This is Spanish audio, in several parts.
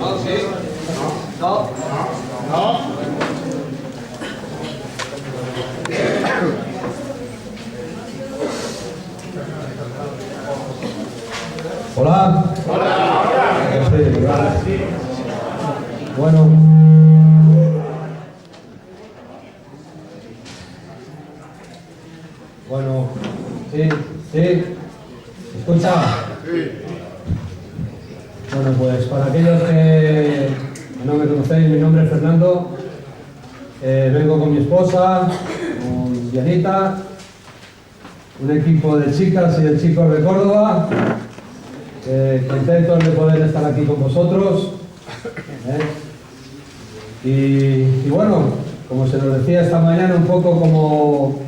No, sí. No. No. Hola. Hola. Sí. Bueno. Bueno. Sí. Sí. ¿Escucha? Sí. Bueno, pues para aquellos que no me conocéis, mi nombre es Fernando. Vengo con mi esposa, con Dianita, un equipo de chicas y de chicos de Córdoba. Contentos de poder estar aquí con vosotros. Y bueno, como se nos decía esta mañana, un poco como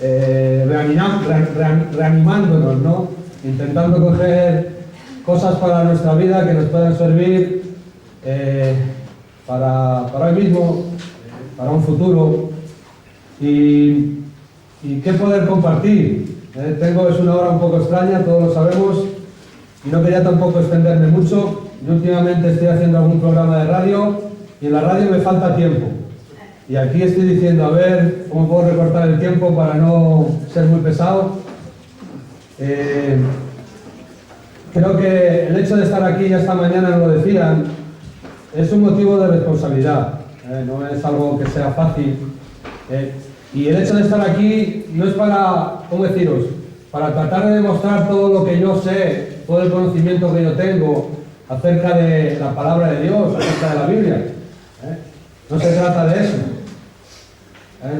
reanimándonos, ¿no? Intentando coger cosas para nuestra vida que nos puedan servir para hoy mismo, para un futuro. Y qué poder compartir. Es una hora un poco extraña, todos lo sabemos. Y no quería tampoco extenderme mucho. Yo últimamente estoy haciendo algún programa de radio y en la radio me falta tiempo. Y aquí estoy diciendo, a ver cómo puedo recortar el tiempo para no ser muy pesado. Creo que el hecho de estar aquí, ya esta mañana nos lo decían, es un motivo de responsabilidad. No es algo que sea fácil. Y el hecho de estar aquí no es para, ¿cómo deciros?, para tratar de demostrar todo lo que yo sé, todo el conocimiento que yo tengo acerca de la palabra de Dios, acerca de la Biblia. No se trata de eso.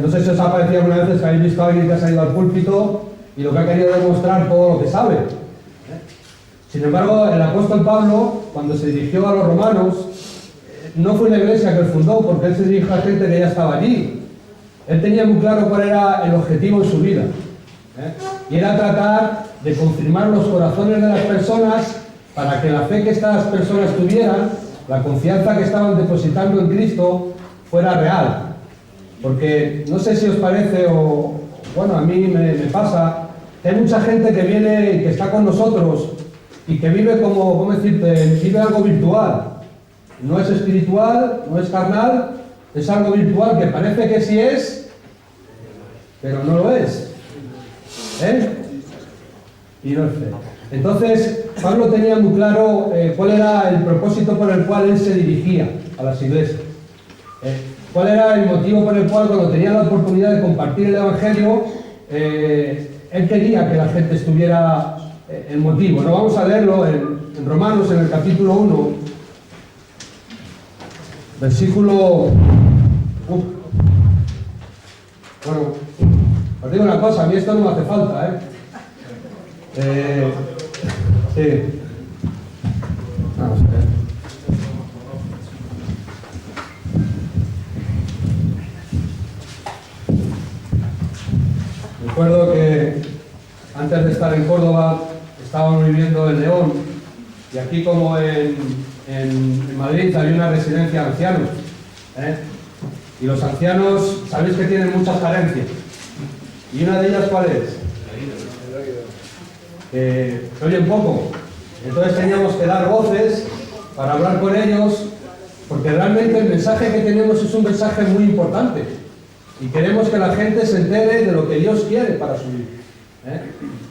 No sé si os ha parecido alguna vez que habéis visto a alguien que ha salido al púlpito y lo que ha querido demostrar todo lo que sabe. Sin embargo, el apóstol Pablo, cuando se dirigió a los romanos, no fue una iglesia que él fundó, porque él se dirigió a gente que ya estaba allí. Él tenía muy claro cuál era el objetivo en su vida. Y era tratar de confirmar los corazones de las personas para que la fe que estas personas tuvieran, la confianza que estaban depositando en Cristo, fuera real. Porque no sé si os parece, o bueno, a mí me pasa, que hay mucha gente que viene y que está con nosotros y que vive como, ¿cómo decirte?, vive algo virtual. No es espiritual, no es carnal, es algo virtual que parece que sí es, pero no lo es. Y no es fe. Entonces, Pablo tenía muy claro cuál era el propósito por el cual él se dirigía a las iglesias. Cuál era el motivo por el cual, cuando tenía la oportunidad de compartir el Evangelio, él quería que la gente estuviera el motivo. ¿No? Vamos a leerlo en Romanos, en el capítulo 1, versículo... Bueno, os digo una cosa, a mí esto no me hace falta, sí. Vamos a ver. Recuerdo que antes de estar en Córdoba estábamos viviendo en León, y aquí, como en Madrid, había una residencia de ancianos. Y los ancianos, sabéis que tienen muchas carencias. ¿Y una de ellas cuál es? Que oyen poco. Entonces teníamos que dar voces para hablar con ellos, porque realmente el mensaje que tenemos es un mensaje muy importante. Y queremos que la gente se entere de lo que Dios quiere para su vida.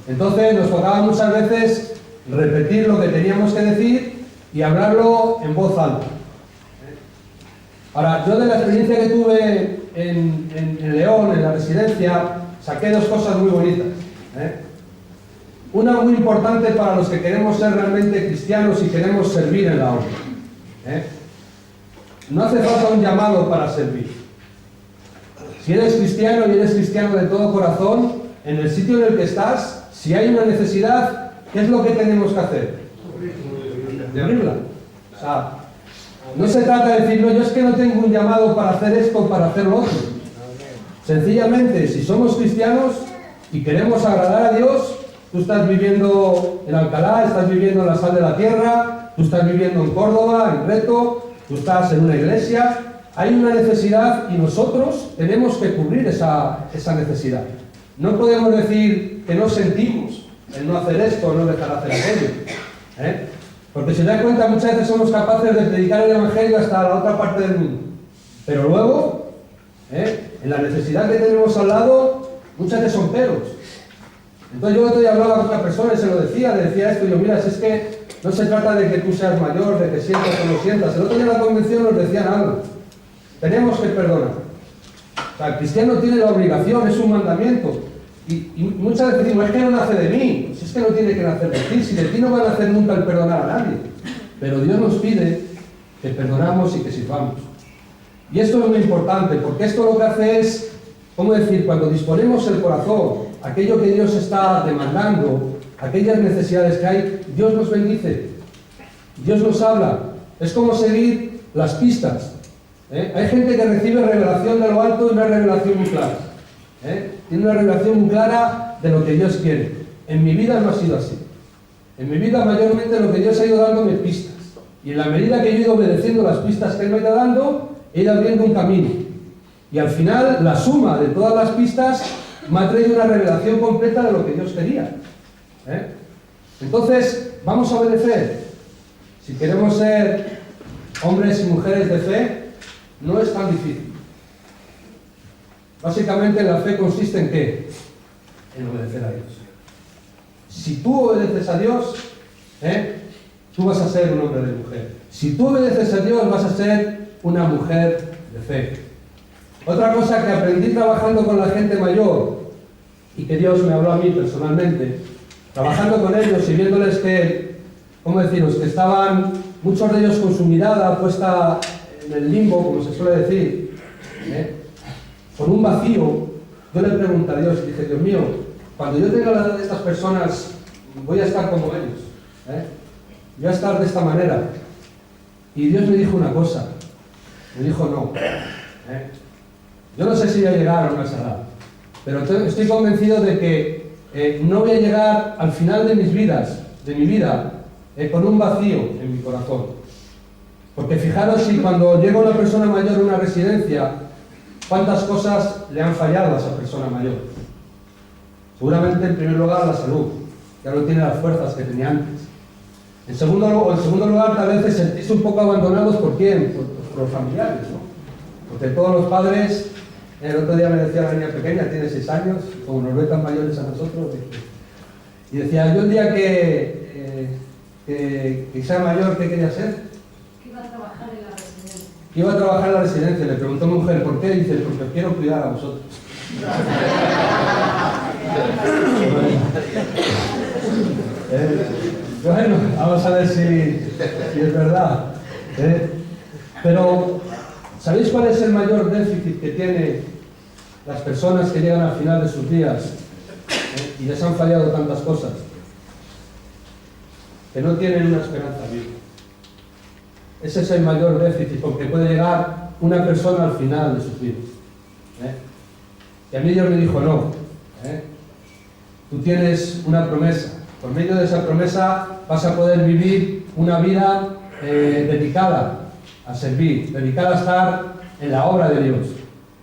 Entonces nos tocaba muchas veces repetir lo que teníamos que decir y hablarlo en voz alta. Ahora, yo de la experiencia que tuve en León, en la residencia, saqué dos cosas muy bonitas. Una muy importante para los que queremos ser realmente cristianos y queremos servir en la obra. No hace falta un llamado para servir. Si eres cristiano y eres cristiano de todo corazón, en el sitio en el que estás, si hay una necesidad, ¿qué es lo que tenemos que hacer? Cubrirla. O sea, no se trata de decir, no, yo es que no tengo un llamado para hacer esto o para hacer lo otro. Sencillamente, si somos cristianos y queremos agradar a Dios, tú estás viviendo en Alcalá, estás viviendo en la Sal de la Tierra, tú estás viviendo en Córdoba, en Reto, tú estás en una iglesia, hay una necesidad y nosotros tenemos que cubrir esa necesidad. No podemos decir que no sentimos el no hacer esto o no dejar hacer aquello. Porque si te das cuenta, muchas veces somos capaces de predicar el Evangelio hasta la otra parte del mundo. Pero luego, en la necesidad que tenemos al lado, muchas veces son peros. Entonces yo el otro día hablaba con una persona y se lo decía, le decía esto, y yo, mira, si es que no se trata de que tú seas mayor, de que sientas o no sientas. El otro día en la convención nos decían algo. Tenemos que perdonar. O sea, el cristiano tiene la obligación, es un mandamiento. Y muchas veces decimos, es que no nace de mí. Si es que no tiene que nacer de ti. Si de ti no va a nacer nunca el perdonar a nadie. Pero Dios nos pide que perdonamos y que sirvamos. Y esto es muy importante, porque esto lo que hace es, ¿cómo decir? Cuando disponemos el corazón, aquello que Dios está demandando, aquellas necesidades que hay, Dios nos bendice. Dios nos habla. Es como seguir las pistas. Hay gente que recibe revelación de lo alto y una revelación muy clara. Tiene una revelación muy clara de lo que Dios quiere. En mi vida no ha sido así. En mi vida mayormente lo que Dios ha ido dándome pistas. Y en la medida que yo he ido obedeciendo las pistas que Él me ha ido dando, he ido abriendo un camino. Y al final, la suma de todas las pistas me ha traído una revelación completa de lo que Dios quería. Entonces, vamos a obedecer. Si queremos ser hombres y mujeres de fe, no es tan difícil. Básicamente la fe consiste en ¿qué? En obedecer a Dios. Si tú obedeces a Dios, tú vas a ser un hombre de mujer. Si tú obedeces a Dios, vas a ser una mujer de fe. Otra cosa que aprendí trabajando con la gente mayor, y que Dios me habló a mí personalmente, trabajando con ellos y viéndoles que, ¿cómo deciros?, que estaban, muchos de ellos con su mirada puesta en el limbo, como se suele decir, con un vacío. Yo le pregunté a Dios, dije, Dios mío, cuando yo tenga la edad de estas personas, voy a estar como ellos, voy a estar de esta manera. Y Dios me dijo una cosa, me dijo no. Yo no sé si voy a llegar a una esa edad, pero estoy convencido de que no voy a llegar al final de mis vidas, de mi vida, con un vacío en mi corazón. Porque fijaros si cuando llega una persona mayor a una residencia, ¿cuántas cosas le han fallado a esa persona mayor? Seguramente, en primer lugar, la salud. Ya no tiene las fuerzas que tenía antes. En segundo lugar, tal vez sentirse un poco abandonados. ¿Por quién? Por los familiares, ¿no? Porque todos los padres, el otro día me decía la niña pequeña, tiene 6 años, como nos ve tan mayores a nosotros, y decía, yo el día que sea mayor, ¿qué quería ser? Que iba a trabajar en la residencia. Iba a trabajar en la residencia. Le preguntó a mi mujer, ¿por qué? Dice, porque quiero cuidar a vosotros. Bueno, vamos a ver si es verdad. Pero, ¿sabéis cuál es el mayor déficit que tienen las personas que llegan al final de sus días y les han fallado tantas cosas? Que no tienen una esperanza viva. Ese es el mayor déficit, porque puede llegar una persona al final de sus vidas. Y a mí Dios me dijo, no. Tú tienes una promesa. Por medio de esa promesa vas a poder vivir una vida dedicada a servir, dedicada a estar en la obra de Dios.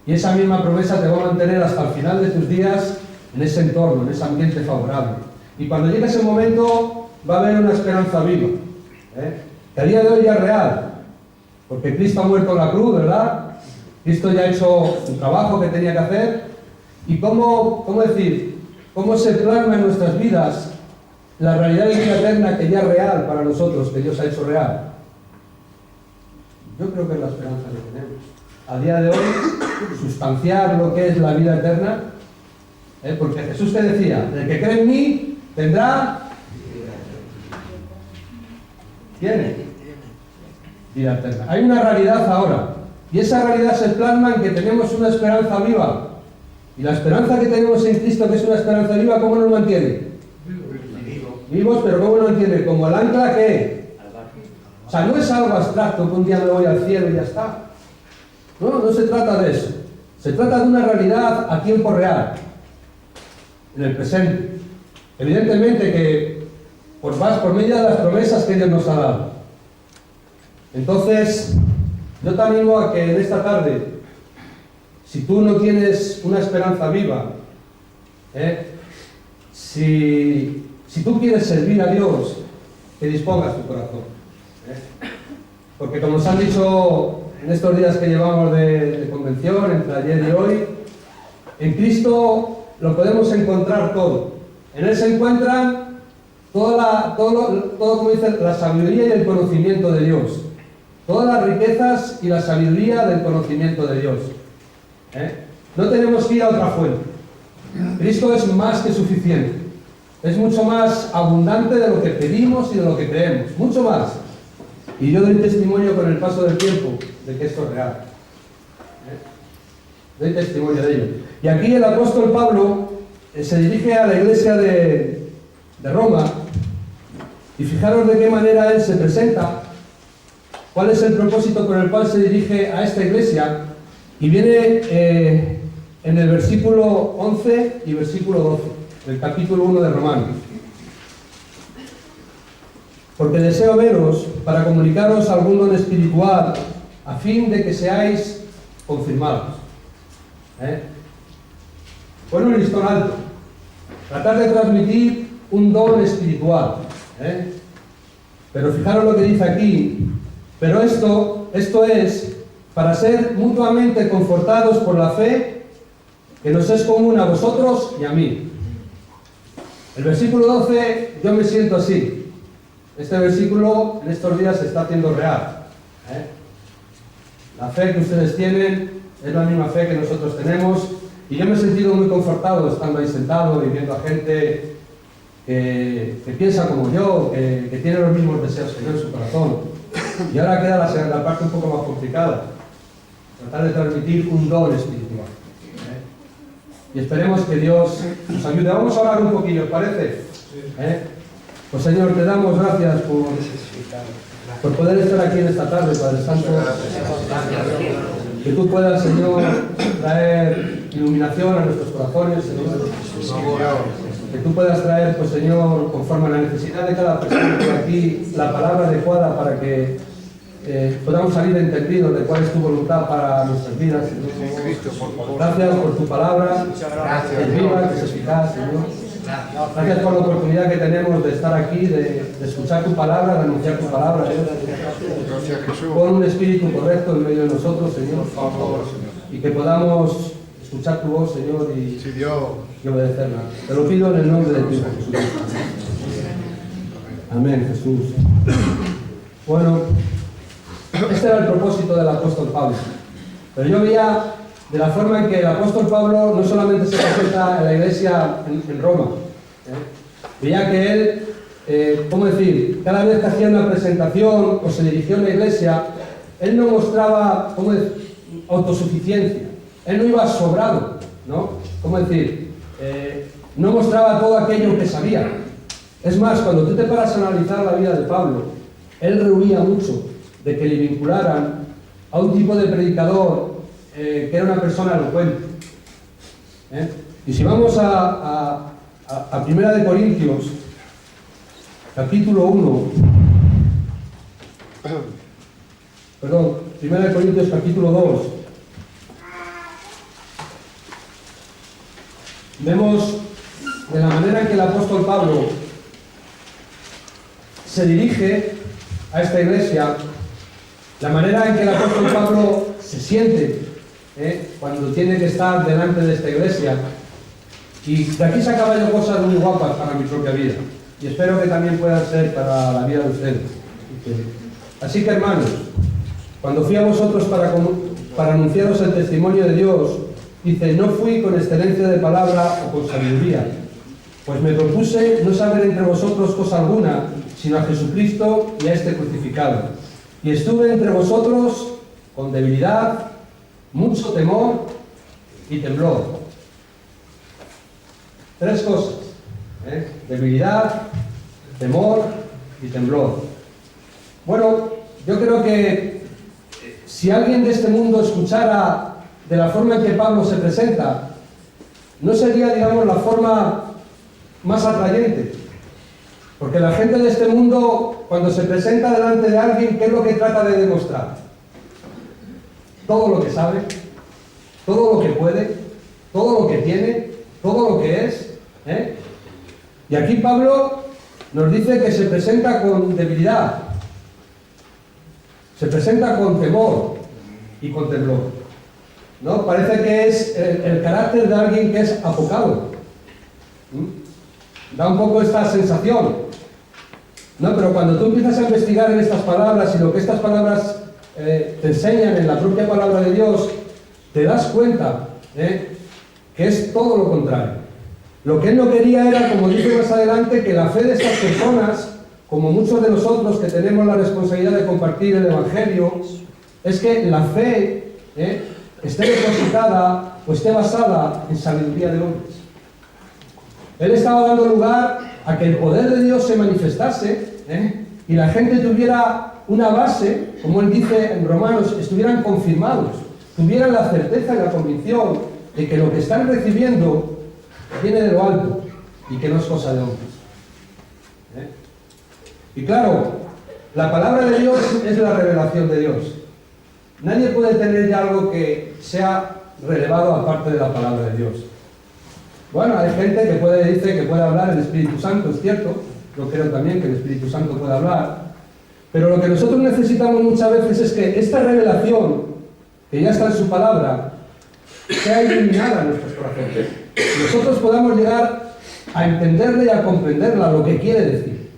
Y esa misma promesa te va a mantener hasta el final de tus días en ese entorno, en ese ambiente favorable. Y cuando llegue ese momento va a haber una esperanza viva. Que a día de hoy ya es real. Porque Cristo ha muerto en la cruz, ¿verdad? Cristo ya ha hecho un trabajo que tenía que hacer. ¿Y cómo se plasma en nuestras vidas la realidad de vida eterna que ya es real para nosotros, que Dios ha hecho real? Yo creo que es la esperanza que tenemos. A día de hoy, sustanciar lo que es la vida eterna, porque Jesús te decía, el que cree en mí tendrá... Tiene vida eterna. Hay una realidad ahora, y esa realidad se plasma en que tenemos una esperanza viva. Y la esperanza que tenemos en Cristo, que es una esperanza viva, ¿cómo nos mantiene? Vivos, pero ¿cómo nos mantiene? Como el ancla que... O sea, no es algo abstracto, que un día me voy al cielo y ya está. No se trata de eso. Se trata de una realidad a tiempo real, en el presente. Evidentemente que por medio de las promesas que Dios nos ha dado. Entonces, yo te animo a que en esta tarde, si tú no tienes una esperanza viva, si tú quieres servir a Dios, que dispongas tu corazón. Porque como os han dicho en estos días que llevamos de convención, entre ayer y hoy, en Cristo lo podemos encontrar todo. En Él se encuentran todo como dice, la sabiduría y el conocimiento de Dios. Todas las riquezas y la sabiduría del conocimiento de Dios. No tenemos que ir a otra fuente. Cristo es más que suficiente. Es mucho más abundante de lo que pedimos y de lo que creemos. Mucho más. Y yo doy testimonio con el paso del tiempo de que esto es real. Doy testimonio de ello. Y aquí el apóstol Pablo se dirige a la iglesia de Roma. Y fijaros de qué manera él se presenta. ¿Cuál es el propósito con el cual se dirige a esta iglesia? Y viene en el versículo 11 y versículo 12 del capítulo 1 de Romanos. Porque deseo veros para comunicaros algún don espiritual a fin de que seáis confirmados. Pon un listón alto. Tratar de transmitir un don espiritual. Pero fijaros lo que dice aquí. Pero esto es para ser mutuamente confortados por la fe que nos es común a vosotros y a mí. El versículo 12, yo me siento así. Este versículo en estos días se está haciendo real. La fe que ustedes tienen es la misma fe que nosotros tenemos, y yo me he sentido muy confortado estando ahí sentado y viendo a gente que piensa como yo, que tiene los mismos deseos que yo en su corazón. Y ahora queda la parte un poco más complicada, tratar de transmitir un don espiritual. Y esperemos que Dios nos ayude. Vamos a orar un poquillo, ¿os parece? Pues Señor, te damos gracias por poder estar aquí en esta tarde, Padre Santo. Que tú puedas, Señor, traer iluminación a nuestros corazones, Señor. Que tú puedas traer, pues Señor, conforme a la necesidad de cada persona que aquí, la palabra adecuada para que podamos salir entendidos de cuál es tu voluntad para nuestras vidas, Señor. Gracias por tu palabra, que es viva, que es eficaz, Señor. Gracias por la oportunidad que tenemos de estar aquí, de escuchar tu palabra, de anunciar tu palabra, Dios. Pon un espíritu correcto en medio de nosotros, Señor. Y que podamos escuchar tu voz, Señor, y obedecerla. Te lo pido en el nombre de Cristo Jesús. Amén, Jesús. Bueno, este era el propósito del apóstol Pablo. Pero yo veía de la forma en que el apóstol Pablo no solamente se presenta en la iglesia en Roma, veía que él, ¿cómo decir? Cada vez que hacía una presentación o se dirigió a una iglesia, él no mostraba, autosuficiencia. Él no iba sobrado, ¿no? ¿Cómo decir? No mostraba todo aquello que sabía. Es más, cuando tú te paras a analizar la vida de Pablo, él rehuía mucho de que le vincularan a un tipo de predicador que era una persona elocuente. Y si vamos a 1 Corintios, capítulo 1, perdón, 1 Corintios, capítulo 2, vemos de la manera en que el apóstol Pablo se dirige a esta iglesia, la manera en que el apóstol Pablo se siente cuando tiene que estar delante de esta iglesia. Y de aquí sacaban yo cosas muy guapas para mi propia vida, y espero que también puedan ser para la vida de ustedes. Así que, hermanos, cuando fui a vosotros para anunciaros el testimonio de Dios, dice, no fui con excelencia de palabra o con sabiduría, pues me propuse no saber entre vosotros cosa alguna, sino a Jesucristo y a este crucificado. Y estuve entre vosotros con debilidad, mucho temor y temblor. 3 cosas. Debilidad, temor y temblor. Bueno, yo creo que si alguien de este mundo escuchara de la forma en que Pablo se presenta, no sería, digamos, la forma más atrayente. Porque la gente de este mundo, cuando se presenta delante de alguien, ¿qué es lo que trata de demostrar? Todo lo que sabe, todo lo que puede, todo lo que tiene, todo lo que es. Y aquí Pablo nos dice que se presenta con debilidad, se presenta con temor y con temblor, ¿no? Parece que es el carácter de alguien que es apocado. Da un poco esta sensación, ¿no? Pero cuando tú empiezas a investigar en estas palabras y lo que estas palabras te enseñan en la propia palabra de Dios, te das cuenta que es todo lo contrario. Lo que él no quería era, como dice más adelante, que la fe de estas personas, como muchos de nosotros que tenemos la responsabilidad de compartir el Evangelio, es que la fe esté depositada o esté basada en sabiduría de hombres. Él estaba dando lugar a que el poder de Dios se manifestase y la gente tuviera una base, como él dice en Romanos, estuvieran confirmados, tuvieran la certeza y la convicción de que lo que están recibiendo viene de lo alto y que no es cosa de hombres. Y claro, la palabra de Dios es la revelación de Dios. Nadie puede tener ya algo que sea relevado aparte de la palabra de Dios. Bueno, hay gente que dice que puede hablar el Espíritu Santo, es cierto. Yo creo también que el Espíritu Santo puede hablar. Pero lo que nosotros necesitamos muchas veces es que esta revelación, que ya está en su palabra, sea iluminada en nuestros corazones. Que nosotros podamos llegar a entenderla y a comprenderla, lo que quiere decir.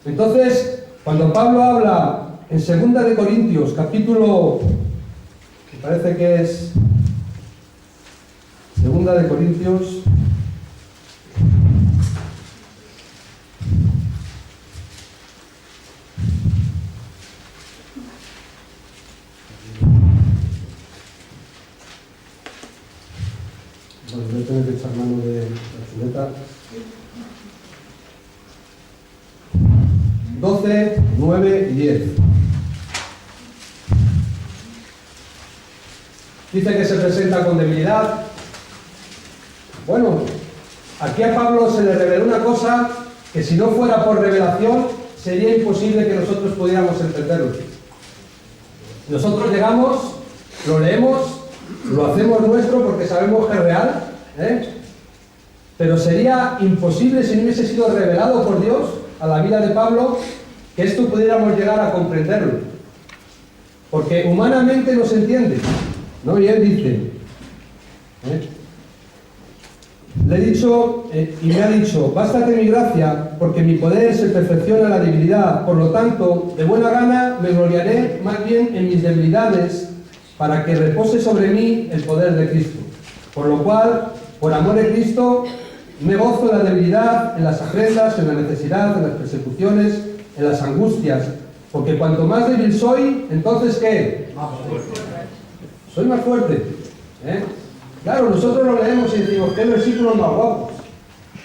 Entonces, cuando Pablo habla en 2 de Corintios, capítulo, me parece que es 2 de Corintios, bueno, voy a tener que echar mano de la chuleta. 12, 9 y 10. Dice que se presenta con debilidad. Bueno, aquí a Pablo se le reveló una cosa que si no fuera por revelación sería imposible que nosotros pudiéramos entenderlo. Nosotros llegamos, lo leemos, lo hacemos nuestro porque sabemos que es real, pero sería imposible si no hubiese sido revelado por Dios a la vida de Pablo que esto pudiéramos llegar a comprenderlo, porque humanamente no se entiende, ¿no? Y él dice, le he dicho y me ha dicho, bástate mi gracia, porque mi poder se perfecciona en la debilidad. Por lo tanto, de buena gana me gloriaré más bien en mis debilidades, para que repose sobre mí el poder de Cristo. Por lo cual, por amor de Cristo, me gozo en la debilidad, en las afrentas, en la necesidad, en las persecuciones, en las angustias, porque cuanto más débil soy, entonces ¿qué? Soy más fuerte. Claro, nosotros lo leemos y decimos, qué versículos más guapos.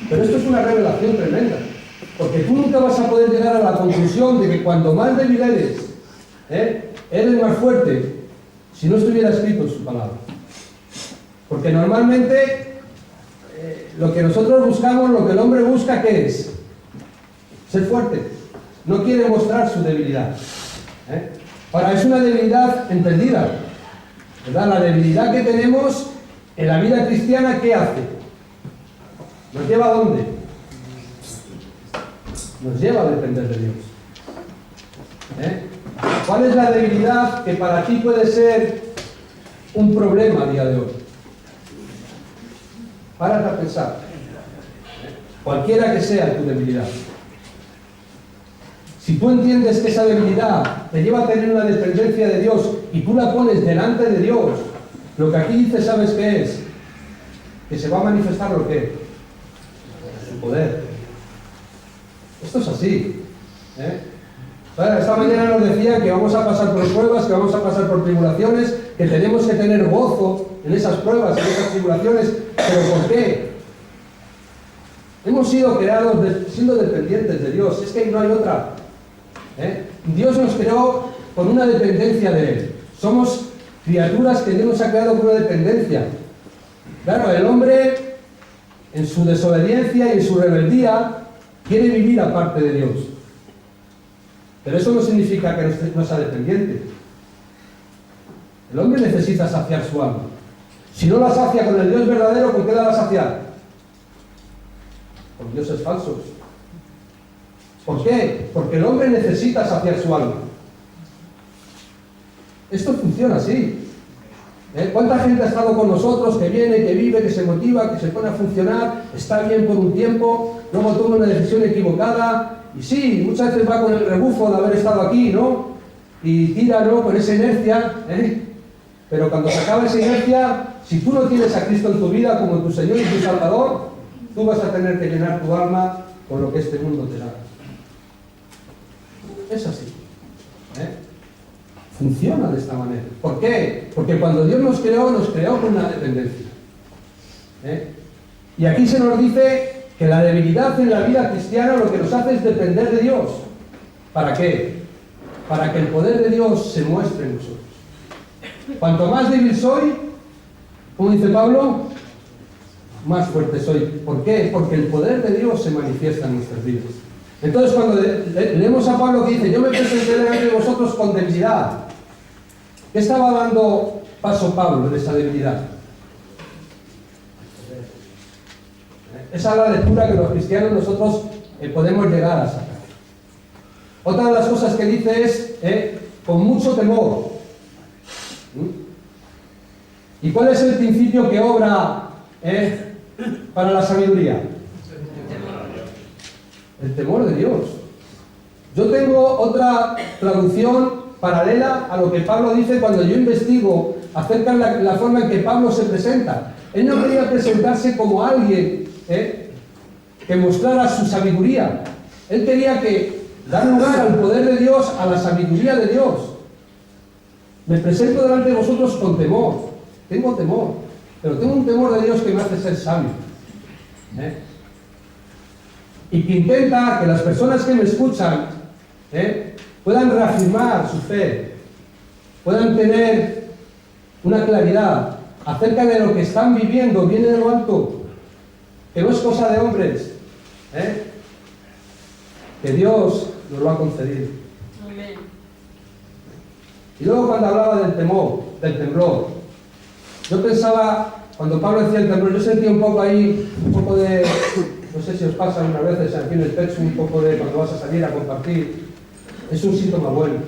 Pero esto es una revelación tremenda, porque tú nunca vas a poder llegar a la conclusión de que cuanto más débil eres más fuerte, si no estuviera escrito en su palabra. Porque normalmente lo que nosotros buscamos, lo que el hombre busca, ¿qué es? Ser fuerte. No quiere mostrar su debilidad. Ahora, es una debilidad entendida, ¿verdad? La debilidad que tenemos en la vida cristiana, ¿qué hace? ¿Nos lleva a dónde? Nos lleva a depender de Dios. ¿Cuál es la debilidad que para ti puede ser un problema a día de hoy? Párate a pensar. Cualquiera que sea tu debilidad. Si tú entiendes que esa debilidad te lleva a tener una dependencia de Dios y tú la pones delante de Dios, lo que aquí dice, ¿sabes qué es? Que se va a manifestar lo que es su poder. Esto es así. Esta mañana nos decían que vamos a pasar por pruebas, que vamos a pasar por tribulaciones, que tenemos que tener gozo en esas pruebas, en esas tribulaciones. ¿Pero por qué? Hemos sido creados siendo dependientes de Dios. Es que no hay otra. Dios nos creó con una dependencia de Él. Somos criaturas que Dios nos ha creado con una dependencia. Claro, el hombre, en su desobediencia y en su rebeldía, quiere vivir aparte de Dios. Pero eso no significa que no sea dependiente. El hombre necesita saciar su alma. Si no la sacia con el Dios verdadero, ¿con qué la va a saciar? por dioses falsos. ¿Por qué? Porque el hombre necesita saciar su alma. Esto funciona así. ¿Cuánta gente ha estado con nosotros, que viene, que vive, que se motiva, que se pone a funcionar, está bien por un tiempo, luego toma una decisión equivocada, y sí, muchas veces va con el rebufo de haber estado aquí, ¿no? Y tira, ¿no?, con esa inercia, pero cuando se acaba esa inercia, si tú no tienes a Cristo en tu vida como tu Señor y tu Salvador, tú vas a tener que llenar tu alma con lo que este mundo te da. Es así. Funciona de esta manera. ¿Por qué? Porque cuando Dios nos creó con una dependencia. Y aquí se nos dice que la debilidad en la vida cristiana lo que nos hace es depender de Dios. ¿Para qué? Para que el poder de Dios se muestre en nosotros. Cuanto más débil soy, como dice Pablo, más fuerte soy. ¿Por qué? Porque el poder de Dios se manifiesta en nuestras vidas. Entonces, cuando leemos a Pablo que dice, yo me presenté delante de vosotros con debilidad, ¿qué estaba dando paso Pablo de esa debilidad? Esa es la lectura que los cristianos nosotros podemos llegar a sacar. Otra de las cosas que dice es, con mucho temor. ¿Y cuál es el principio que obra para la sabiduría? El temor de Dios. Yo tengo otra traducción paralela a lo que Pablo dice cuando yo investigo acerca de la forma en que Pablo se presenta. Él no quería presentarse como alguien que mostrara su sabiduría. Él quería dar lugar al poder de Dios, a la sabiduría de Dios. Me presento delante de vosotros con temor. Tengo temor, pero tengo un temor de Dios que me hace ser sabio. Y que intenta que las personas que me escuchan puedan reafirmar su fe, puedan tener una claridad acerca de lo que están viviendo, viene de lo alto, que no es cosa de hombres, que Dios nos lo ha concedido. Amén. Y luego cuando hablaba del temor, del temblor, yo pensaba, cuando Pablo decía el temblor, yo sentía un poco ahí, un poco de, no sé si os pasa unas veces aquí en el pecho, un poco de cuando vas a salir a compartir, es un síntoma bueno.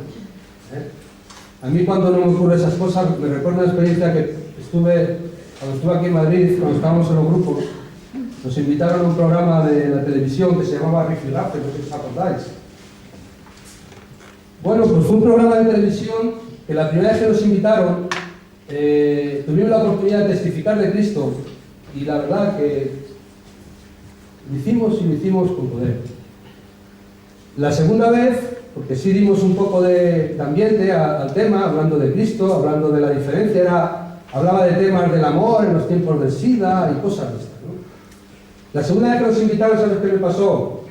A mí cuando no me ocurren esas cosas, me recuerda una experiencia que cuando estuve aquí en Madrid, cuando estábamos en los grupos, nos invitaron a un programa de la televisión que se llamaba Rifirrafe, no sé si os acordáis. Bueno, pues fue un programa de televisión que la primera vez que nos invitaron, tuvimos la oportunidad de testificar de Cristo, y la verdad que lo hicimos con poder. La segunda vez, porque sí dimos un poco de ambiente al tema, hablando de Cristo, hablando de la diferencia, hablaba de temas del amor en los tiempos del SIDA y cosas de estas, ¿no? La segunda vez que nos invitaron, ¿sabes qué me pasó?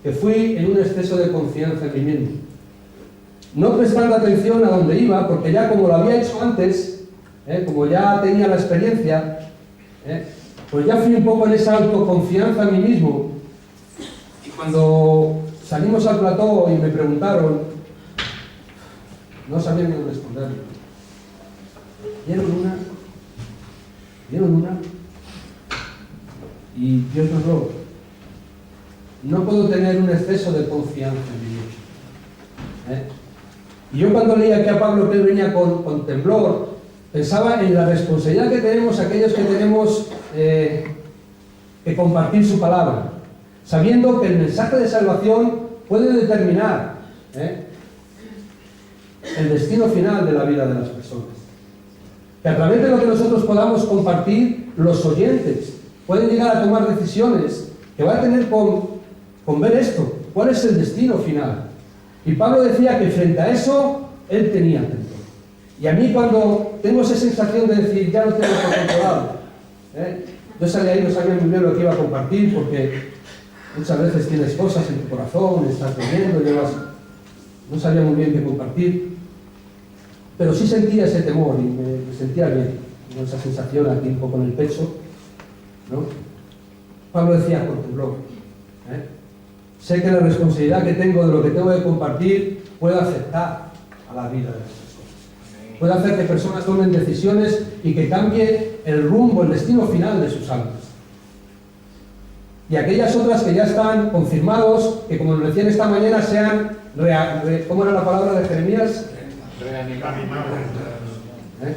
Que fui en un exceso de confianza en mí mismo. No prestando atención a dónde iba, porque ya como lo había hecho antes, como ya tenía la experiencia, pues ya fui un poco en esa autoconfianza en mí mismo. Y cuando salimos al plató y me preguntaron, no sabía ni responder. ¿Vieron una? Y Dios nos lo. No puedo tener un exceso de confianza en mí mismo. Y yo cuando leía aquí a Pablo que él venía con temblor, pensaba en la responsabilidad que tenemos aquellos que tenemos que compartir su palabra, sabiendo que el mensaje de salvación puede determinar el destino final de la vida de las personas. Que a través de lo que nosotros podamos compartir, los oyentes pueden llegar a tomar decisiones que van a tener con ver esto, cuál es el destino final. Y Pablo decía que frente a eso, él tenía temor. Y a mí cuando tengo esa sensación de decir, ya no tengo por controlado, yo salí ahí, no sabía muy bien lo que iba a compartir, porque muchas veces tienes cosas en tu corazón, estás bebiendo, no sabía muy bien qué compartir, pero sí sentía ese temor y me sentía bien, con esa sensación aquí un poco en el pecho, ¿no? Pablo decía con temblor, sé que la responsabilidad que tengo de lo que tengo que compartir puede afectar a la vida de las personas. Puede hacer que personas tomen decisiones y que cambie el rumbo, el destino final de sus almas. y aquellas otras que ya están confirmados, que como nos decían esta mañana, sean, ¿cómo era la palabra de Jeremías? ¿Eh?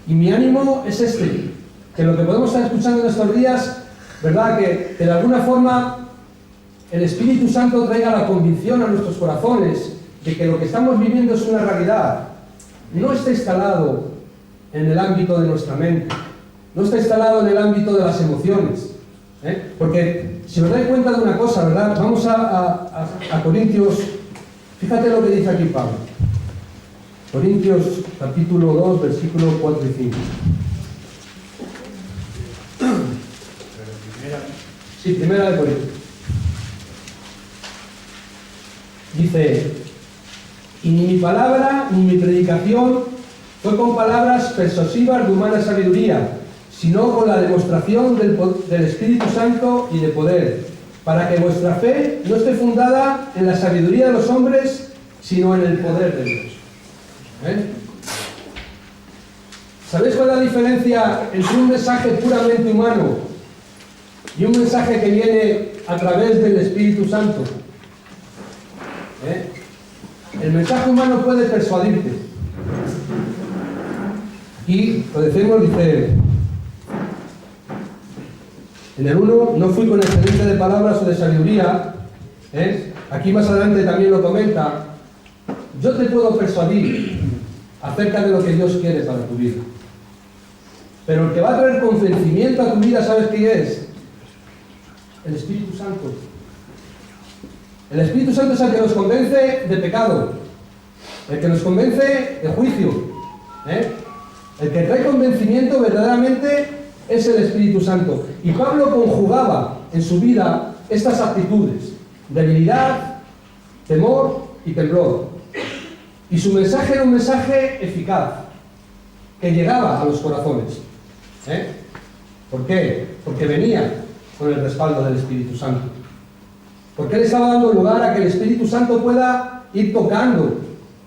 Y mi ánimo es este, que lo que podemos estar escuchando en estos días, ¿verdad? Que de alguna forma el Espíritu Santo traiga la convicción a nuestros corazones de que lo que estamos viviendo es una realidad. No está instalado en el ámbito de nuestra mente, no está instalado en el ámbito de las emociones. Porque si os dais cuenta de una cosa, ¿verdad? Vamos a Corintios, fíjate lo que dice aquí Pablo. Corintios capítulo 2, versículos 4 y 5. Sí, primera de Corintios. Dice, y ni mi palabra ni mi predicación fue con palabras persuasivas de humana sabiduría, sino con la demostración del Espíritu Santo y de poder, para que vuestra fe no esté fundada en la sabiduría de los hombres, sino en el poder de Dios. ¿Sabéis cuál es la diferencia entre un mensaje puramente humano y un mensaje que viene a través del Espíritu Santo? El mensaje humano puede persuadirte. Y lo decimos, dice en el 1, no fui con excelente de palabras o de sabiduría. Aquí más adelante también lo comenta. Yo te puedo persuadir acerca de lo que Dios quiere para tu vida. Pero el que va a traer convencimiento a tu vida, ¿sabes quién es? El Espíritu Santo. El Espíritu Santo es el que nos convence de pecado, el que nos convence de juicio. El que trae convencimiento verdaderamente es el Espíritu Santo. Y Pablo conjugaba en su vida estas actitudes: debilidad, temor y temblor. Y su mensaje era un mensaje eficaz, que llegaba a los corazones. ¿Por qué? Porque venía con el respaldo del Espíritu Santo. Porque él estaba dando lugar a que el Espíritu Santo pueda ir tocando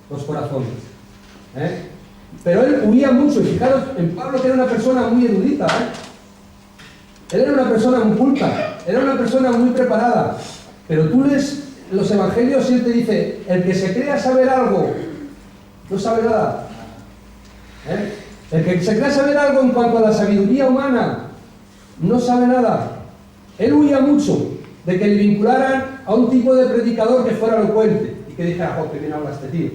los corazones. Pero él huía mucho, y fijaros en Pablo, que era una persona muy erudita. Él era una persona muy culta, era una persona muy preparada. Pero tú lees los evangelios y él te dice: el que se crea saber algo, no sabe nada. El que se crea saber algo en cuanto a la sabiduría humana, no sabe nada. Él huía mucho de que le vincularan a un tipo de predicador que fuera elocuente y que dijera: ¡oh, qué bien habla este tío!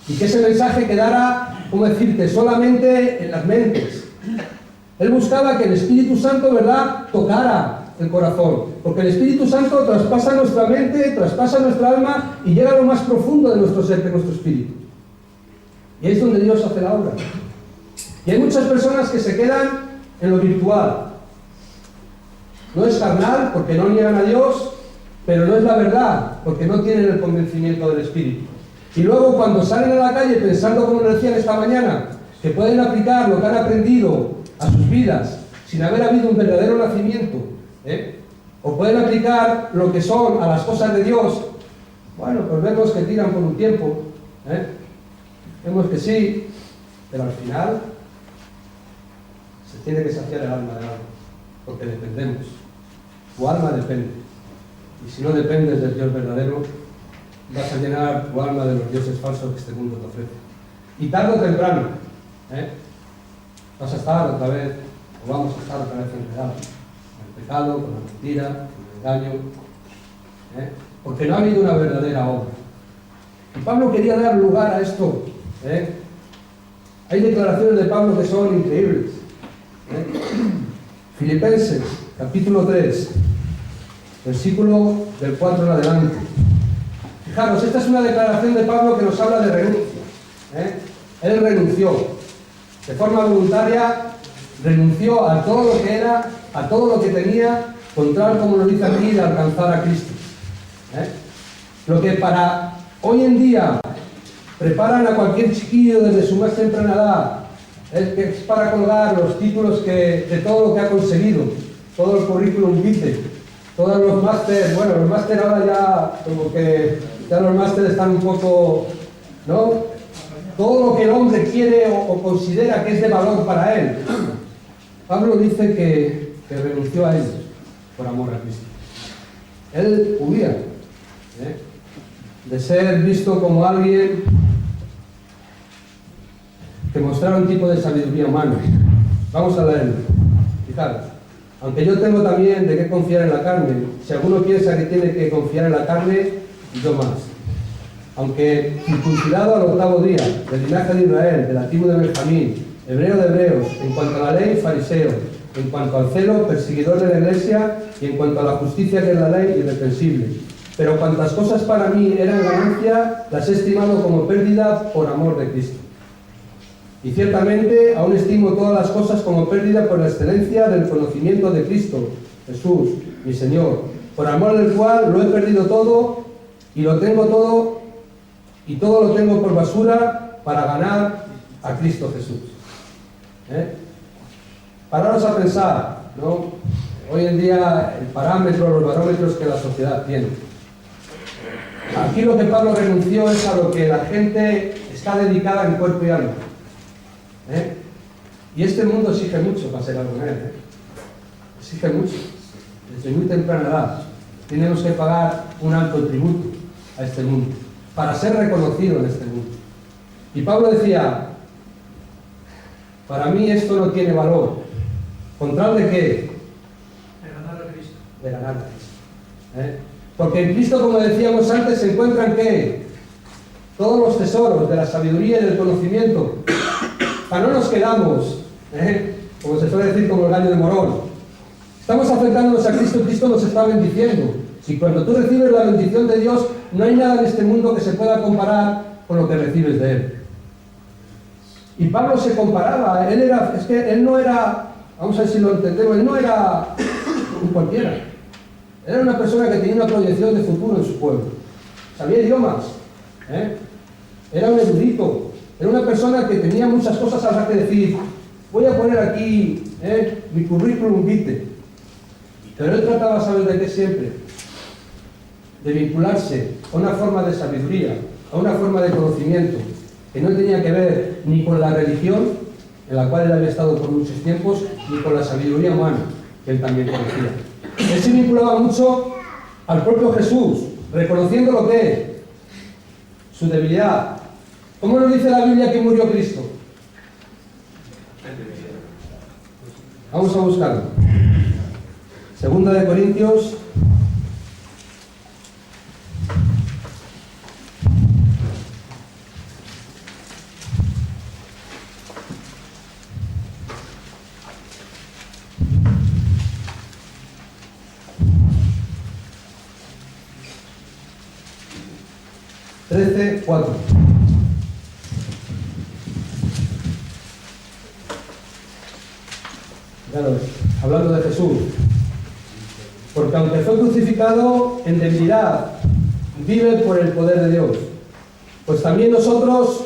Y que ese mensaje quedara, ¿cómo decirte?, solamente en las mentes. Él buscaba que el Espíritu Santo, ¿verdad?, tocara el corazón, porque el Espíritu Santo traspasa nuestra mente, traspasa nuestra alma y llega a lo más profundo de nuestro ser, de nuestro espíritu. Y es donde Dios hace la obra. Y hay muchas personas que se quedan en lo virtual. No es carnal, porque no niegan a Dios, pero no es la verdad, porque no tienen el convencimiento del Espíritu. Y luego, cuando salen a la calle pensando, como nos decían esta mañana, que pueden aplicar lo que han aprendido a sus vidas sin haber habido un verdadero nacimiento, o pueden aplicar lo que son a las cosas de Dios, bueno, pues vemos que tiran por un tiempo, vemos que sí, pero al final se tiene que saciar el alma de algo, porque dependemos. Tu alma depende, y si no dependes del Dios verdadero, vas a llenar tu alma de los dioses falsos que este mundo te ofrece. Y tarde o temprano, vas a estar otra vez, o vamos a estar otra vez enredados con el pecado, con la mentira, con el engaño, porque no ha habido una verdadera obra. Y Pablo quería dar lugar a esto. Hay declaraciones de Pablo que son increíbles. Filipenses, capítulo 3, versículo del 4 en adelante. Fijaros, esta es una declaración de Pablo que nos habla de renuncia. Él renunció, de forma voluntaria, renunció a todo lo que era, a todo lo que tenía, con tal, como nos dice aquí, de alcanzar a Cristo. Lo que para hoy en día preparan a cualquier chiquillo desde su más temprana edad, es para colgar los títulos de todo lo que ha conseguido, todo el currículum vitae, todos los másteres. Bueno, los másteres ahora ya, como que ya los másteres están un poco, ¿no? Todo lo que el hombre quiere o considera que es de valor para él. Pablo dice que que renunció a ellos por amor a Cristo. Él huía de ser visto como alguien que mostrara un tipo de sabiduría humana. Vamos a leerlo. Fijaros, aunque yo tengo también de qué confiar en la carne, si alguno piensa que tiene que confiar en la carne, yo más. Aunque circuncidado al 8º día, del linaje de Israel, de la tribu de Benjamín, hebreo de hebreos, en cuanto a la ley, fariseo, en cuanto al celo, perseguidor de la iglesia, y en cuanto a la justicia que es la ley, irreprensible. Pero cuantas cosas para mí eran ganancia, las he estimado como pérdida por amor de Cristo. Y ciertamente aún estimo todas las cosas como pérdida por la excelencia del conocimiento de Cristo, Jesús, mi Señor, por amor del cual lo he perdido todo y lo tengo todo, y todo lo tengo por basura para ganar a Cristo Jesús. Pararos a pensar, ¿no? Hoy en día el parámetro, los barómetros que la sociedad tiene. Aquí lo que Pablo renunció es a lo que la gente está dedicada en cuerpo y alma. Y este mundo exige mucho para ser algo en él. Exige mucho. Desde muy temprana edad tenemos que pagar un alto tributo a este mundo para ser reconocido en este mundo. Y Pablo decía, para mí esto no tiene valor. ¿Con tal de qué? De ganar a Cristo. De ganar a Cristo. Porque en Cristo, como decíamos antes, se encuentran ¿qué? Todos los tesoros de la sabiduría y del conocimiento. No nos quedamos, como se suele decir, como el gallo de Morón. Estamos acercándonos a Cristo y Cristo nos está bendiciendo. Y cuando tú recibes la bendición de Dios, no hay nada en este mundo que se pueda comparar con lo que recibes de Él. Y Pablo se comparaba, él no era, vamos a ver si lo entendemos, él no era un cualquiera. Era una persona que tenía una proyección de futuro en su pueblo. Sabía idiomas, era un erudito. Era una persona que tenía muchas cosas a las que decir. Voy a poner aquí mi currículum vitae. Pero él trataba, ¿sabes de qué siempre? De vincularse a una forma de sabiduría, a una forma de conocimiento, que no tenía que ver ni con la religión, en la cual él había estado por muchos tiempos, ni con la sabiduría humana, que él también conocía. Él se vinculaba mucho al propio Jesús, reconociendo lo que es su debilidad. ¿Cómo nos dice la Biblia que murió Cristo? Vamos a buscarlo. Segunda de Corintios. Trece, 4. Claro, hablando de Jesús, porque aunque fue crucificado en debilidad, vive por el poder de Dios. Pues también nosotros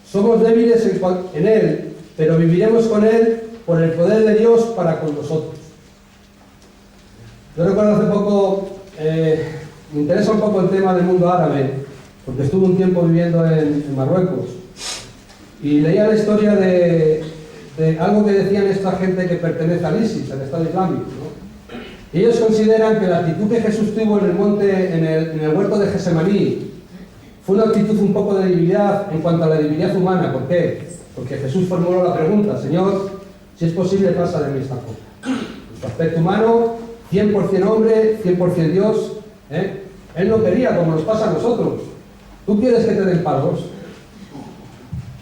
somos débiles en Él, pero viviremos con Él por el poder de Dios para con nosotros. Yo recuerdo hace poco, me interesa un poco el tema del mundo árabe, porque estuve un tiempo viviendo en Marruecos, y leía la historia de algo que decían esta gente que pertenece al ISIS, al Estado Islámico, ¿no? Ellos consideran que la actitud que Jesús tuvo en el monte, en el huerto de Gesemaní, fue una actitud un poco de debilidad en cuanto a la debilidad humana. ¿Por qué? Porque Jesús formuló la pregunta, Señor, si es posible, pasa de mí esta copa. En su aspecto humano, 100% hombre, 100% Dios, Él no quería, como nos pasa a nosotros. ¿Tú quieres que te den palos?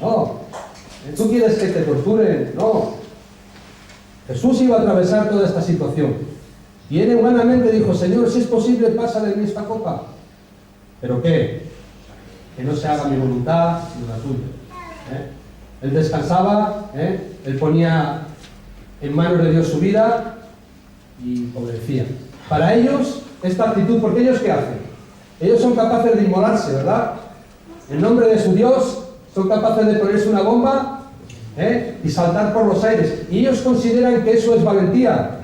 No. ¿Tú quieres que te torturen? No. Jesús iba a atravesar toda esta situación. Y él humanamente dijo, Señor, si es posible, pasa de mí esta copa. ¿Pero qué? Que no se haga mi voluntad, sino la tuya. Él descansaba, él ponía en manos de Dios su vida y obedecía. Para ellos, esta actitud, porque ellos ¿qué hacen? Ellos son capaces de inmolarse, ¿verdad? En nombre de su Dios, son capaces de ponerse una bomba y saltar por los aires. Y ellos consideran que eso es valentía.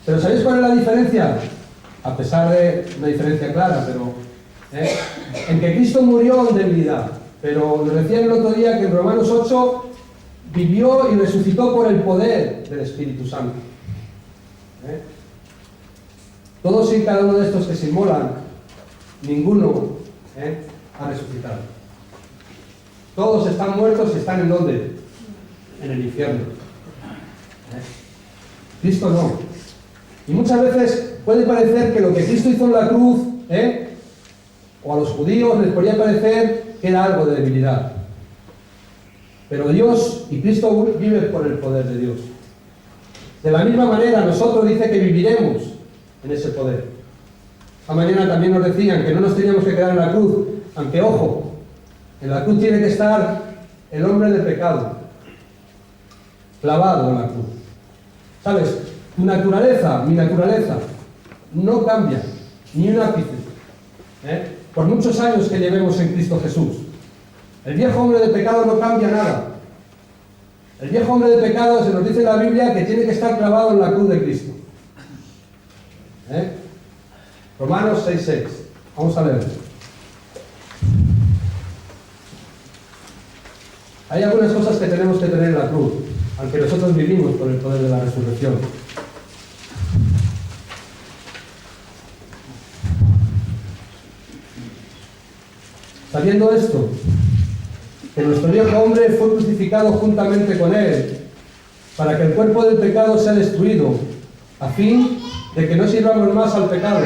Pero ¿sabéis cuál es la diferencia? A pesar de una diferencia clara, pero en que Cristo murió en debilidad. Pero nos decían el otro día que en Romanos 8 vivió y resucitó por el poder del Espíritu Santo. Todos y cada uno de estos que se inmolan, ninguno ha resucitado. Todos están muertos y están ¿en dónde? En el infierno. Cristo no. Y muchas veces puede parecer que lo que Cristo hizo en la cruz, o a los judíos les podría parecer que era algo de debilidad. Pero Dios y Cristo vive por el poder de Dios. De la misma manera, nosotros dice que viviremos en ese poder. Esta mañana también nos decían que no nos teníamos que quedar en la cruz, aunque ojo, en la cruz tiene que estar el hombre de pecado, clavado en la cruz. ¿Sabes? Tu naturaleza, mi naturaleza, no cambia, ni un ápice. Por muchos años que llevemos en Cristo Jesús. El viejo hombre de pecado no cambia nada. El viejo hombre de pecado, se nos dice en la Biblia, que tiene que estar clavado en la cruz de Cristo. Romanos 6:6. Vamos a leer. Hay algunas cosas que tenemos que tener en la cruz, aunque nosotros vivimos por el poder de la resurrección. Sabiendo esto, que nuestro viejo hombre fue crucificado juntamente con él, para que el cuerpo del pecado sea destruido, a fin de que no sirvamos más al pecado.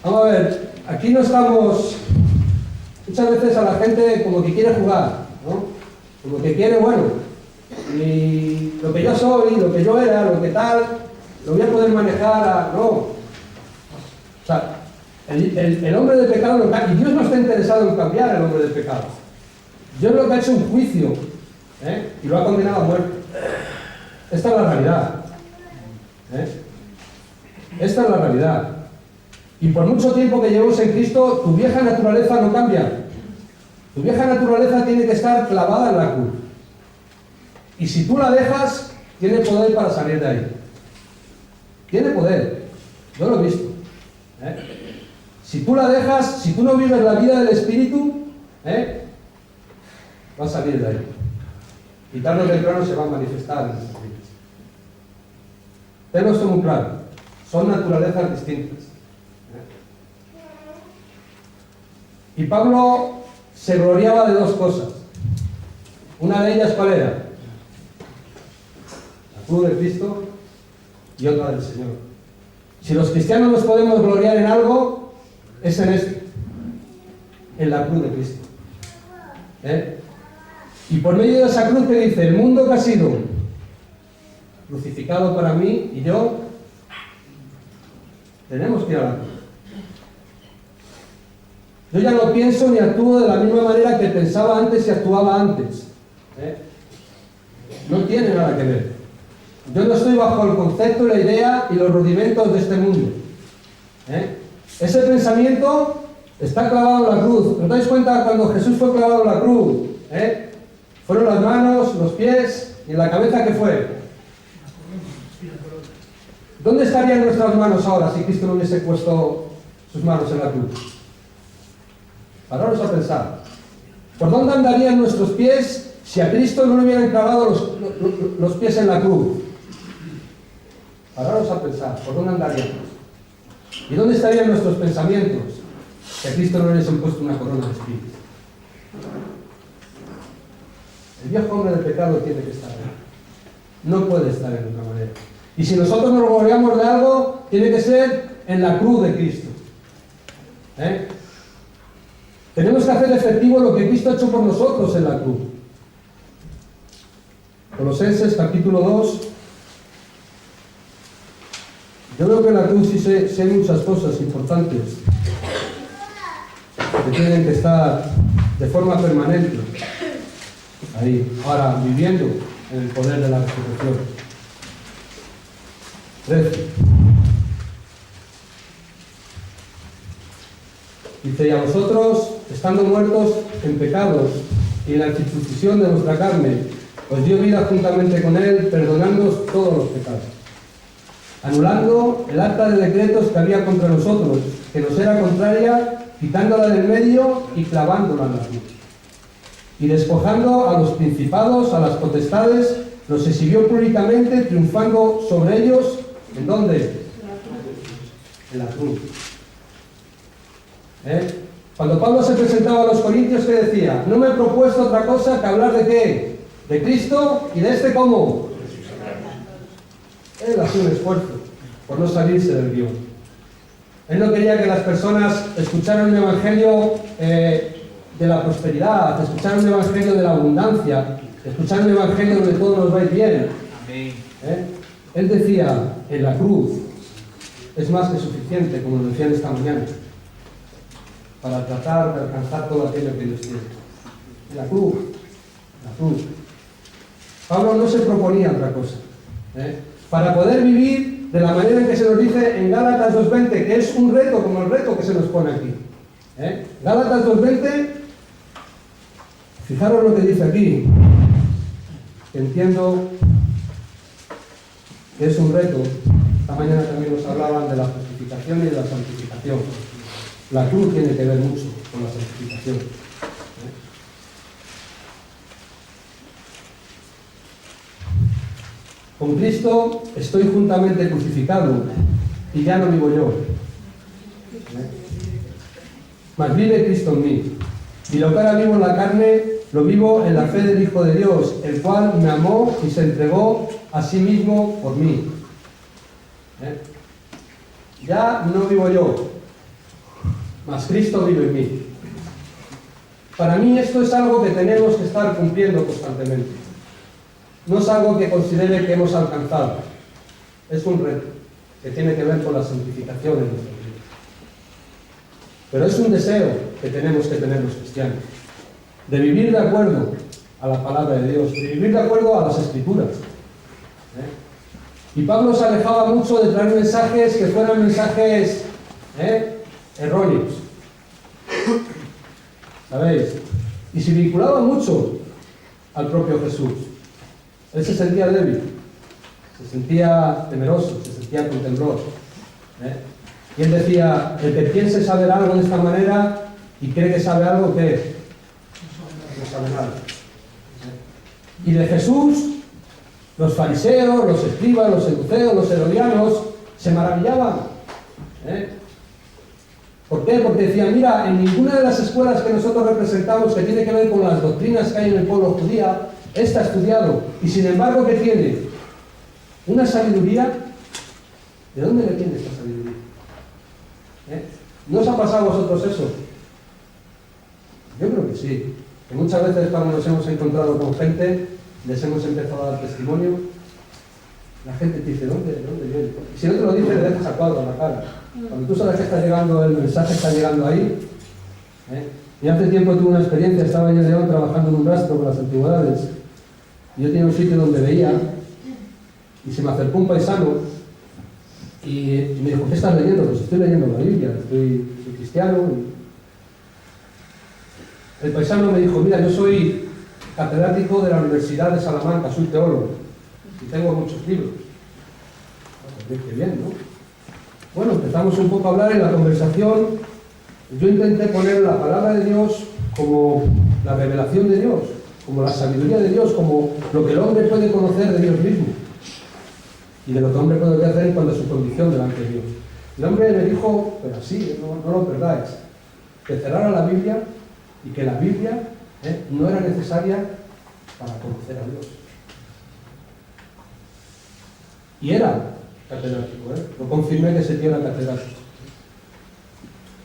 Vamos a ver, aquí no estamos, muchas veces a la gente como que quiere jugar, ¿no? Como que quiere, bueno, y lo que yo soy, lo que yo era, lo que tal, lo voy a poder manejar no. O sea, el hombre de pecado no cambia, y Dios no está interesado en cambiar al hombre de pecado. Dios lo que ha hecho un juicio, y lo ha condenado a muerte. Esta es la realidad. Esta es la realidad. Y por mucho tiempo que llevemos en Cristo, tu vieja naturaleza no cambia. Tu vieja naturaleza tiene que estar clavada en la cruz. Y si tú la dejas, tiene poder para salir de ahí. Tiene poder. Yo lo he visto. Si tú la dejas, si tú no vives la vida del Espíritu, va a salir de ahí. Y tarde o temprano se va a manifestar en nuestras vidas. Tenlo esto muy claro. Son naturalezas distintas. Y Pablo se gloriaba de dos cosas. Una de ellas, ¿cuál era? La cruz de Cristo y otra del Señor. Si los cristianos nos podemos gloriar en algo, es en esto, en la cruz de Cristo. Y por medio de esa cruz que dice, el mundo que ha sido crucificado para mí y yo, tenemos que ir a la cruz. Yo ya no pienso ni actúo de la misma manera que pensaba antes y actuaba antes. No tiene nada que ver. Yo no estoy bajo el concepto, la idea y los rudimentos de este mundo. Ese pensamiento está clavado en la cruz. ¿Os dais cuenta cuando Jesús fue clavado en la cruz? Fueron las manos, los pies y en la cabeza, ¿qué fue? ¿Dónde estarían nuestras manos ahora si Cristo no hubiese puesto sus manos en la cruz? Pararos a pensar. ¿Por dónde andarían nuestros pies si a Cristo no le hubieran clavado los pies en la cruz? Pararos a pensar. ¿Por dónde andaríamos? ¿Y dónde estarían nuestros pensamientos si a Cristo no le hubiesen puesto una corona de espinas? El viejo hombre de pecado tiene que estar ahí. No puede estar en otra manera. Y si nosotros nos gloriamos de algo, tiene que ser en la cruz de Cristo. Tenemos que hacer efectivo lo que Cristo ha hecho por nosotros en la cruz. Colosenses capítulo 2. Yo veo que en la cruz sí hay muchas cosas importantes que tienen que estar de forma permanente ahí, ahora viviendo en el poder de la resurrección. 13. Dice, y a vosotros, estando muertos en pecados y en la circuncisión de vuestra carne, os dio vida juntamente con él, perdonándoos todos los pecados, anulando el acta de decretos que había contra nosotros, que nos era contraria, quitándola del medio y clavándola en la cruz. y despojando a los principados, a las potestades, los exhibió públicamente, triunfando sobre ellos. ¿En dónde? En la cruz. Cuando Pablo se presentaba a los corintios, ¿qué decía? No me he propuesto otra cosa que hablar de ¿qué? De Cristo y de ¿cómo? Él hacía un esfuerzo por no salirse del guión. Él no quería que las personas escucharan un evangelio de la prosperidad, escucharan un evangelio de la abundancia, escucharan un evangelio donde todo nos va a ir bien. Él decía, en la cruz es más que suficiente, como lo decían esta mañana, para tratar de alcanzar todo aquello que Dios tiene. En la cruz, Pablo no se proponía otra cosa. Para poder vivir de la manera en que se nos dice en Gálatas 2:20, que es un reto como el reto que se nos pone aquí. Gálatas 2:20, fijaros lo que dice aquí, que entiendo que es un reto. Esta mañana también nos hablaban de la justificación y de la santificación. La cruz tiene que ver mucho con la santificación. Con Cristo estoy juntamente crucificado y ya no vivo yo, mas vive Cristo en mí. Y lo que ahora vivo en la carne, lo vivo en la fe del Hijo de Dios, el cual me amó y se entregó a sí mismo por mí. Ya no vivo yo, mas Cristo vive en mí. Para mí esto es algo que tenemos que estar cumpliendo constantemente. No es algo que considere que hemos alcanzado. Es un reto que tiene que ver con la santificación en nuestra vida. Pero es un deseo que tenemos que tener los cristianos, de vivir de acuerdo a la palabra de Dios, de vivir de acuerdo a las Escrituras. Y Pablo se alejaba mucho de traer mensajes que fueran mensajes erróneos. ¿Sabéis? Y se vinculaba mucho al propio Jesús. Él se sentía débil, se sentía temeroso, se sentía con temblor. Y él decía, el que piense saber algo de esta manera y cree que sabe algo, ¿qué? No sabe nada. Y de Jesús, los fariseos, los escribas, los saduceos, los herodianos, se maravillaban. ¿Por qué? Porque decían, mira, en ninguna de las escuelas que nosotros representamos que tiene que ver con las doctrinas que hay en el pueblo judío, está estudiado. Y sin embargo, ¿qué tiene? Una sabiduría. ¿De dónde le tiene esta sabiduría? ¿No os ha pasado a vosotros eso? Yo creo que sí. Que muchas veces cuando nos hemos encontrado con gente, les hemos empezado a dar testimonio, la gente te dice, ¿dónde viene? Y si no te lo dice, le dejas a cuadro a la cara. Cuando tú sabes que está llegando, el mensaje está llegando ahí. Y hace tiempo tuve una experiencia, estaba yo en León trabajando en un rastro con las antigüedades. Y yo tenía un sitio donde veía, y se me acercó un paisano, y me dijo, ¿qué estás leyendo? Pues estoy leyendo la Biblia, soy cristiano. El paisano me dijo, mira, yo soy catedrático de la Universidad de Salamanca, soy teólogo, y tengo muchos libros. Qué bien, ¿no? Bueno, empezamos un poco a hablar en la conversación. Yo intenté poner la palabra de Dios como la revelación de Dios, como la sabiduría de Dios, como lo que el hombre puede conocer de Dios mismo y de lo que el hombre puede hacer en cuanto a su condición delante de Dios. El hombre me dijo, pero así, no lo perdáis, que cerrara la Biblia y que la Biblia no era necesaria para conocer a Dios. Y era catedrático, lo confirmé que se tiene catedrático.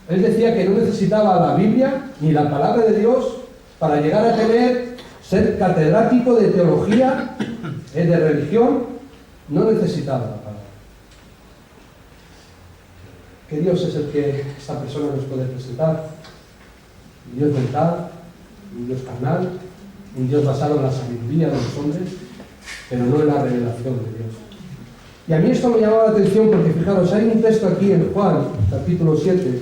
Él decía que no necesitaba la Biblia ni la palabra de Dios para llegar a ser catedrático de teología, de religión. No necesitaba la palabra. Que Dios es el que esta persona nos puede presentar. Un Dios mental, un Dios carnal, un Dios basado en la sabiduría de los hombres, pero no en la revelación de Dios. Y a mí esto me llamaba la atención porque, fijaros, hay un texto aquí en Juan, capítulo 7,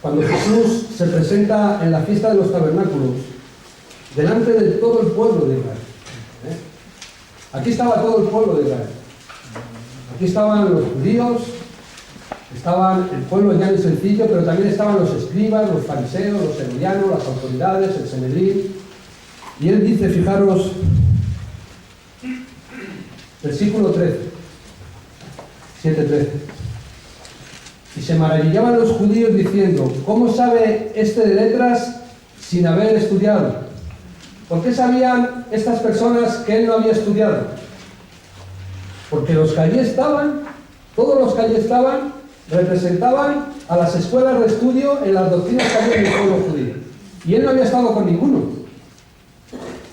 cuando Jesús se presenta en la fiesta de los tabernáculos, delante de todo el pueblo de Israel. Aquí estaba todo el pueblo de Israel. Aquí estaban los judíos, estaban el pueblo llano y sencillo, pero también estaban los escribas, los fariseos, los herodianos, las autoridades, el Sanedrín. Y él dice, fijaros, versículo 13, 7:13. Y se maravillaban los judíos diciendo, ¿cómo sabe este de letras sin haber estudiado? ¿Por qué sabían estas personas que él no había estudiado? Porque los que allí estaban, todos los que allí estaban, representaban a las escuelas de estudio en las doctrinas que había en el pueblo judío. Y él no había estado con ninguno.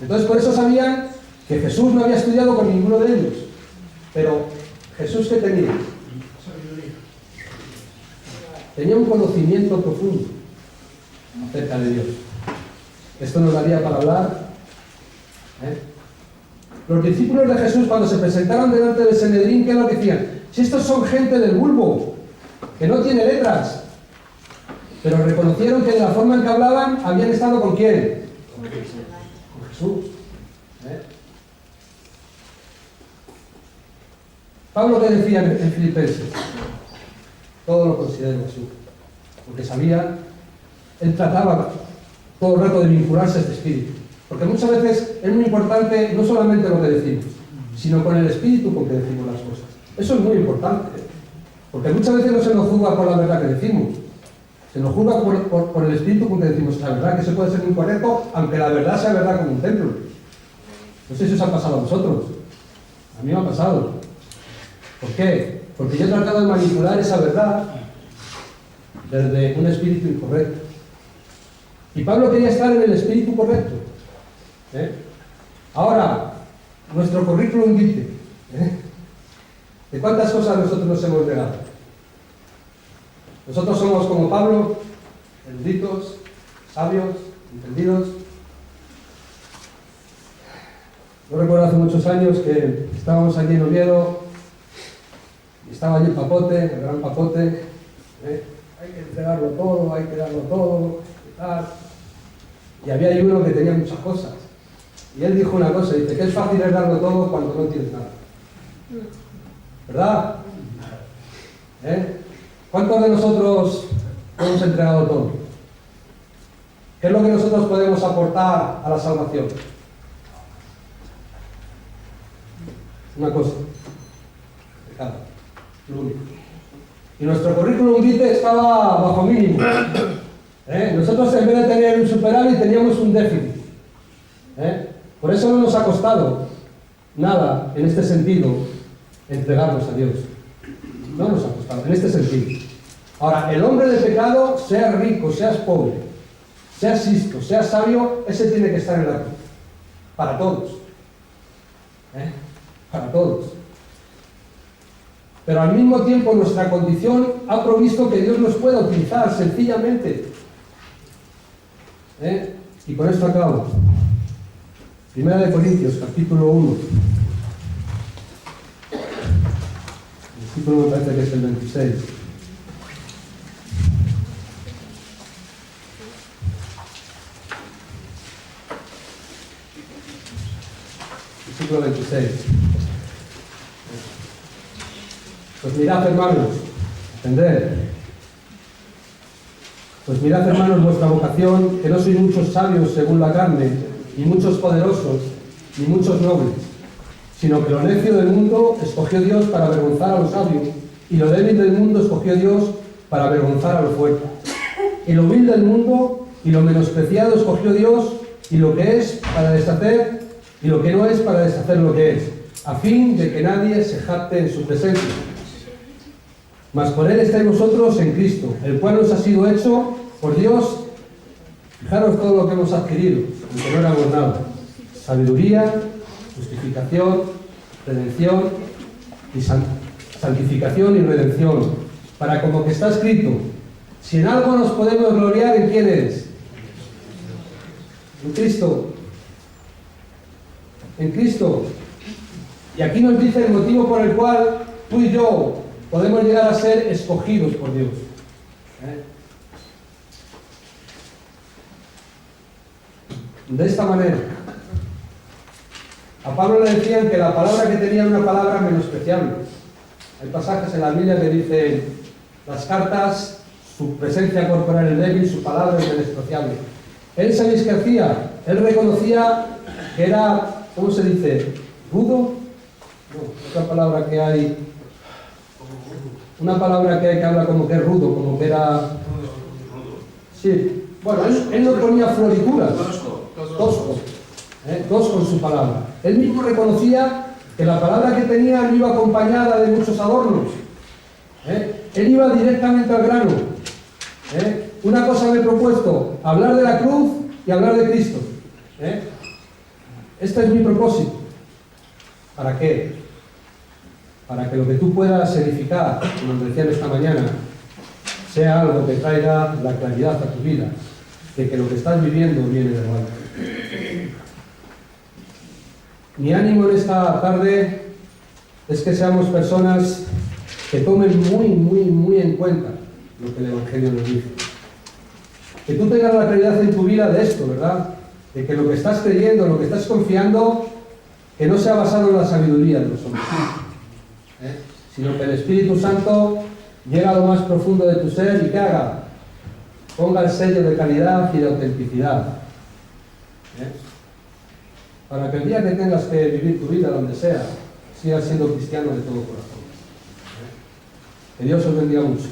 Entonces por eso sabían que Jesús no había estudiado con ninguno de ellos. Pero Jesús, ¿qué tenía? Sabiduría. Tenía un conocimiento profundo acerca de Dios. Esto nos daría para hablar. Los discípulos de Jesús, cuando se presentaron delante del Sanedrín, ¿qué es lo que decían? Si estos son gente del bulbo, que no tiene letras, pero reconocieron que de la forma en que hablaban habían estado ¿con quién? Con Jesús. Pablo, ¿qué decía en Filipenses? Todo lo considero Jesús, porque sabía, él trataba todo el rato de vincularse a este espíritu, porque muchas veces es muy importante no solamente lo que decimos, sino con el espíritu con que decimos las cosas. Eso es muy importante, porque muchas veces no se nos juzga por la verdad que decimos, se nos juzga por el espíritu con que decimos la verdad, que eso puede ser muy correcto, aunque la verdad sea verdad como un templo. No sé si os ha pasado a vosotros, a mí me ha pasado. ¿Por qué? Porque yo he tratado de manipular esa verdad desde un espíritu incorrecto. Y Pablo quería estar en el espíritu correcto. Ahora, nuestro currículum vitae. ¿De cuántas cosas nosotros nos hemos negado? Nosotros somos como Pablo, eruditos, sabios, entendidos. Yo recuerdo hace muchos años que estábamos allí en Oviedo y estaba allí el Papote, el gran Papote. Hay que entregarlo todo, hay que darlo todo, y tal. Y había ahí uno que tenía muchas cosas. Y él dijo una cosa, dice que es fácil es darlo todo cuando no tienes nada. ¿Verdad? ¿Cuántos de nosotros hemos entregado todo? ¿Qué es lo que nosotros podemos aportar a la salvación? Una cosa. Pecado. Lo único. Y nuestro currículum vitae estaba bajo mínimo. Nosotros en vez de tener un superávit teníamos un déficit. Por eso no nos ha costado nada en este sentido entregarnos a Dios. No nos ha costado, en este sentido. Ahora, el hombre de pecado, seas rico, seas pobre, seas sisto, seas sabio, ese tiene que estar en la cruz. Para todos. Para todos. Pero al mismo tiempo nuestra condición ha provisto que Dios nos pueda utilizar sencillamente. Y con esto acabo. Primera de Corintios, capítulo 1. El versículo me parece que es el 26. Versículo 26. Pues mirad, hermanos, atended. Pues mirad, hermanos, vuestra vocación, que no sois muchos sabios según la carne, ni muchos poderosos, ni muchos nobles, sino que lo necio del mundo escogió Dios para avergonzar a los sabios, y lo débil del mundo escogió Dios para avergonzar a lo fuerte. Y lo vil del mundo y lo menospreciado escogió Dios, y lo que es para deshacer, y lo que no es para deshacer lo que es, a fin de que nadie se jacte en su presencia. Mas por él estáis vosotros en Cristo, el cual nos ha sido hecho por Dios. Fijaros todo lo que hemos adquirido, aunque no éramos nada. Sabiduría, justificación, redención y santificación y redención. Para como que está escrito, si en algo nos podemos gloriar, ¿en quién es? En Cristo. En Cristo. Y aquí nos dice el motivo por el cual tú y yo podemos llegar a ser escogidos por Dios. De esta manera. A Pablo le decían que la palabra que tenía era una palabra menospreciable. Hay pasajes en la Biblia que dicen las cartas, su presencia corporal es débil, su palabra es despreciable. Él, ¿sabéis qué hacía? Él reconocía que era, ¿cómo se dice? ¿Rudo? No, otra palabra que hay. Una palabra que hay que habla como que es rudo, como que era... Sí, bueno, él no ponía florituras. Tosco. Tosco en su palabra. Él mismo reconocía que la palabra que tenía no iba acompañada de muchos adornos. Él iba directamente al grano. Una cosa me he propuesto, hablar de la cruz y hablar de Cristo. Este es mi propósito. ¿Para qué? Para que lo que tú puedas edificar, como nos decían esta mañana, sea algo que traiga la claridad a tu vida, de que lo que estás viviendo viene de lo alto. Mi ánimo en esta tarde es que seamos personas que tomen muy en cuenta lo que el Evangelio nos dice. Que tú tengas la claridad en tu vida de esto, ¿verdad? De que lo que estás creyendo, lo que estás confiando, que no sea basado en la sabiduría de los hombres, sino que el Espíritu Santo llega a lo más profundo de tu ser y que haga, ponga el sello de calidad y de autenticidad. Para que el día que tengas que vivir tu vida donde sea, sigas siendo cristiano de todo corazón. Que Dios os bendiga mucho.